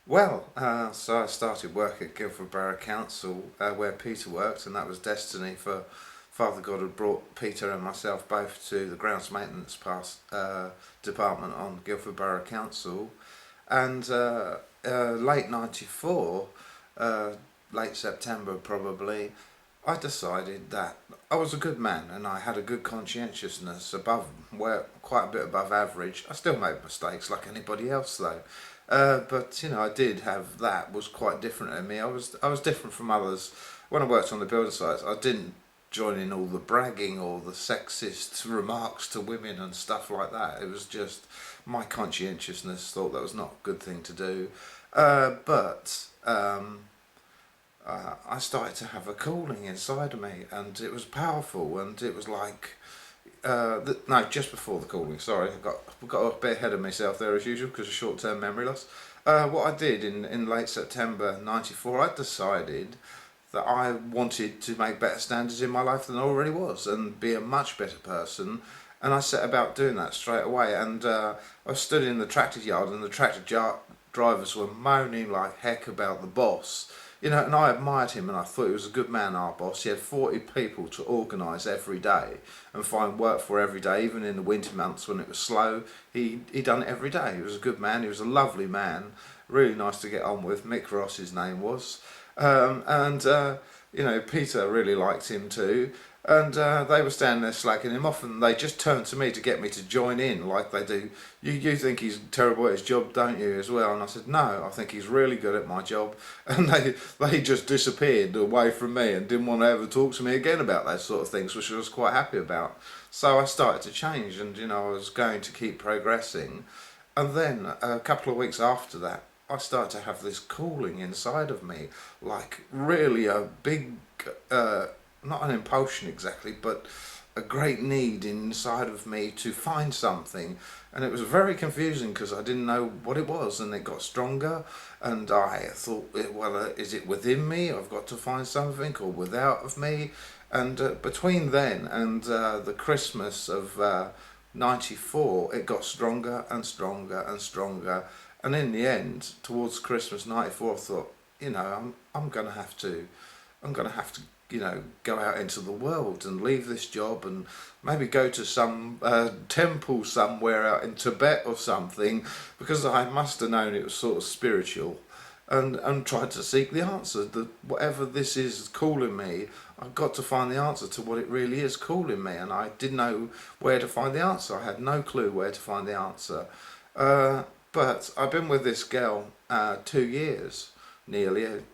So I started work at Guildford Borough Council where Peter worked, and that was destiny. For Father God had brought Peter and myself both to the grounds maintenance department on Guildford Borough Council, and late '94, uh, late September probably, I decided that I was a good man and I had a good conscientiousness above where quite a bit above average. I still made mistakes like anybody else though. But I did have that was quite different in me. I was different from others. When I worked on the building sites, I didn't join in all the bragging or the sexist remarks to women and stuff like that. It was just my conscientiousness thought that was not a good thing to do. But I started to have a calling inside of me, and it was powerful, and it was like no, just before the calling. Sorry, got a bit ahead of myself there as usual because of short-term memory loss. What I did in late September '94, I decided that I wanted to make better standards in my life than I already was, and be a much better person. And I set about doing that straight away. And I stood in the tractor yard, and the drivers were moaning like heck about the boss. And I admired him and I thought he was a good man, our boss. He had 40 people to organise every day and find work for every day, even in the winter months when it was slow. He done it every day. He was a good man. He was a lovely man, really nice to get on with. Mick Ross, his name was. And Peter really liked him too. And they were standing there slacking him off, and they just turned to me to get me to join in, like they do. You think he's terrible at his job, don't you, as well? And I said, no, I think he's really good at my job. And they just disappeared away from me and didn't want to ever talk to me again about those sort of things, which I was quite happy about. So I started to change, and I was going to keep progressing. And then a couple of weeks after that, I started to have this calling inside of me, like really a big, not an impulsion exactly, but a great need inside of me to find something. And it was very confusing because I didn't know what it was, and it got stronger. And I thought, well, is it within me? I've got to find something, or without of me. And between then and the Christmas of '94, it got stronger and stronger and stronger. And in the end, towards Christmas '94, I thought, I'm gonna have to, go out into the world and leave this job and maybe go to some temple somewhere out in Tibet or something, because I must have known it was sort of spiritual, and tried to seek the answer. That whatever this is calling me, I've got to find the answer to what it really is calling me, and I didn't know where to find the answer. I had no clue where to find the answer. Uh, but I've been with this girl 2 years, nearly,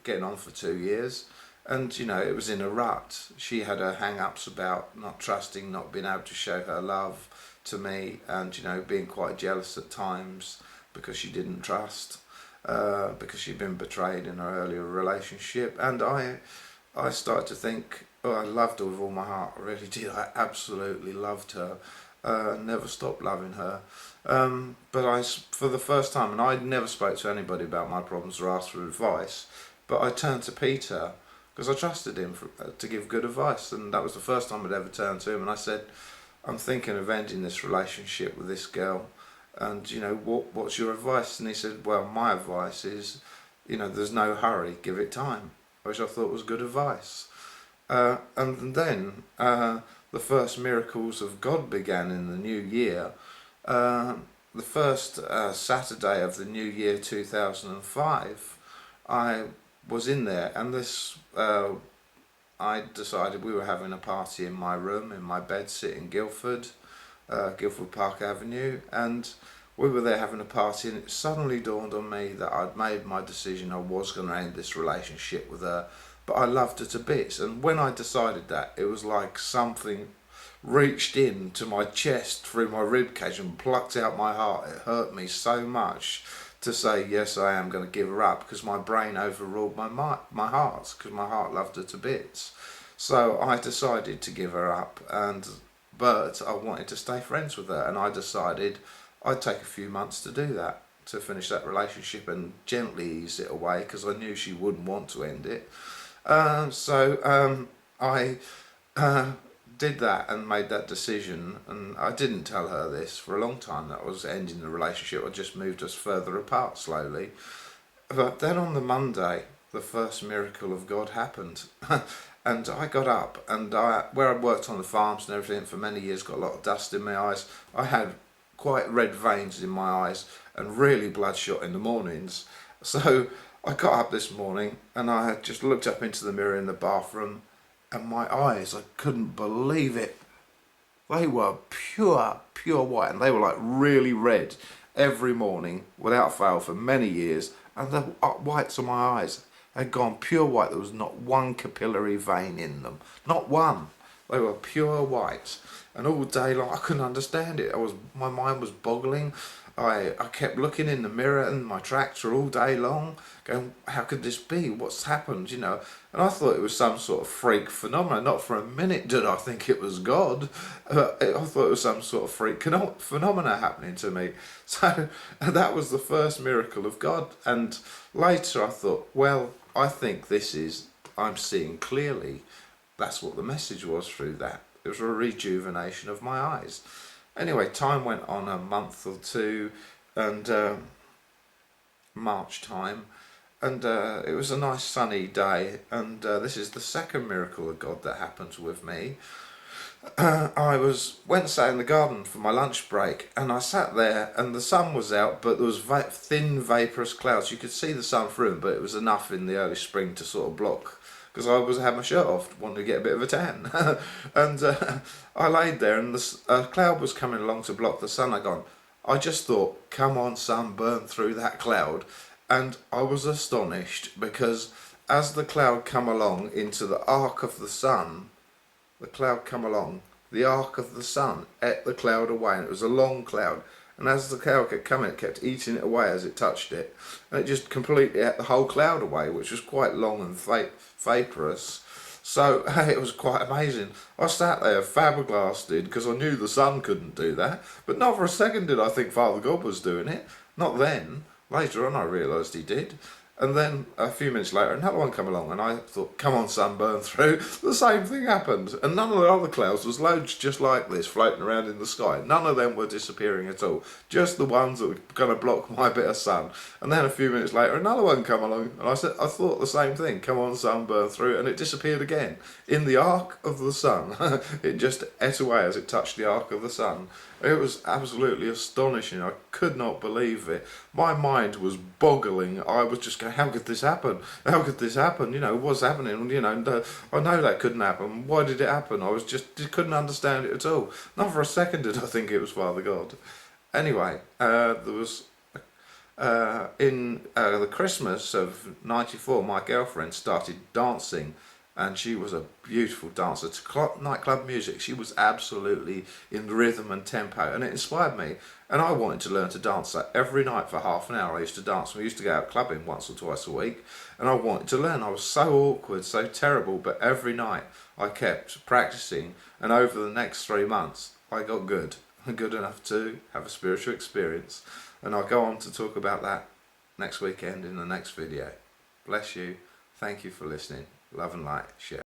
getting on for 2 years. And it was in a rut. She had her hang ups about not trusting, not being able to show her love to me, and being quite jealous at times because she didn't trust, because she'd been betrayed in her earlier relationship. And I started to think, oh, I loved her with all my heart. I really did. I absolutely loved her. Never stopped loving her. But for the first time, and I never spoke to anybody about my problems or asked for advice, but I turned to Peter because I trusted him to give good advice, and that was the first time I'd ever turned to him. And I said, I'm thinking of ending this relationship with this girl, and what's your advice? And he said, well, my advice is, there's no hurry, give it time, which I thought was good advice. And then the first miracles of God began in the new year. Uh, the first Saturday of the new year 2005, I was in there, and I decided we were having a party in my room, in my bed, sitting Guildford, Guildford Park Avenue, and we were there having a party, and it suddenly dawned on me that I'd made my decision. I was going to end this relationship with her, but I loved her to bits. And when I decided that, it was like something reached in to my chest through my rib cage and plucked out my heart. It hurt me so much to say yes, I am going to give her up, because my brain overruled my heart, because my heart loved her to bits. So I decided to give her up, but I wanted to stay friends with her, and I decided I'd take a few months to do that, to finish that relationship and gently ease it away, because I knew she wouldn't want to end it. So I did that and made that decision, and I didn't tell her this for a long time that I was ending the relationship. I just moved us further apart slowly. But then on the Monday, the first miracle of God happened. And I got up, and where I'd worked on the farms and everything for many years, got a lot of dust in my eyes. I had quite red veins in my eyes and really bloodshot in the mornings. So I got up this morning and I had just looked up into the mirror in the bathroom, and my eyes, I couldn't believe it. They were pure white, and they were like really red every morning without fail for many years. And the whites of my eyes had gone pure white. There was not one capillary vein in them, not one. They were pure white, and all day long I couldn't understand it. My mind was boggling. I kept looking in the mirror and my tractor all day long, going, how could this be? What's happened? You know, and I thought it was some sort of freak phenomenon. Not for a minute did I think it was God. I thought it was some sort of freak phenomena happening to me. So that was the first miracle of God. And later I thought, well, I think I'm seeing clearly. That's what the message was through that. It was a rejuvenation of my eyes. Anyway, time went on a month or two, and March time, and it was a nice sunny day, and this is the second miracle of God that happens with me. I went sat in the garden for my lunch break, and I sat there, and the sun was out, but there was thin vaporous clouds. You could see the sun through them, but it was enough in the early spring to sort of block, because I had my shirt off, wanted to get a bit of a tan. And I laid there, and a cloud was coming along to block the sun. I just thought, come on sun, burn through that cloud. And I was astonished, because as the cloud come along into the arc of the sun, the arc of the sun ate the cloud away, and it was a long cloud. And as the cloud kept coming, it kept eating it away as it touched it, and it just completely ate the whole cloud away, which was quite long and vaporous. So it was quite amazing. I sat there flabbergasted, because I knew the sun couldn't do that, but not for a second did I think Father God was doing it. Not then. Later on I realised he did. And then a few minutes later another one came along, and I thought, come on sun, burn through. The same thing happened, and none of the other clouds, was loads just like this floating around in the sky. None of them were disappearing at all, just the ones that were going to block my bit of sun. And then a few minutes later another one came along, and I thought the same thing, come on sun, burn through, and it disappeared again in the arc of the sun. It just ate away as it touched the arc of the sun. It was absolutely astonishing. I could not believe it. My mind was boggling. I was just going, how could this happen? How could this happen? You know, what's happening? You know, I know that couldn't happen. Why did it happen? I couldn't understand it at all. Not for a second did I think it was Father God. Anyway, there was in the Christmas of '94, my girlfriend started dancing, and she was a beautiful dancer to nightclub music. She was absolutely in rhythm and tempo, and it inspired me. And I wanted to learn to dance. So every night for half an hour I used to dance. We used to go out clubbing once or twice a week, and I wanted to learn. I was so awkward, so terrible, but every night I kept practicing, and over the next 3 months I got good enough to have a spiritual experience. And I'll go on to talk about that next weekend in the next video. Bless you. Thank you for listening. Love and light. Share.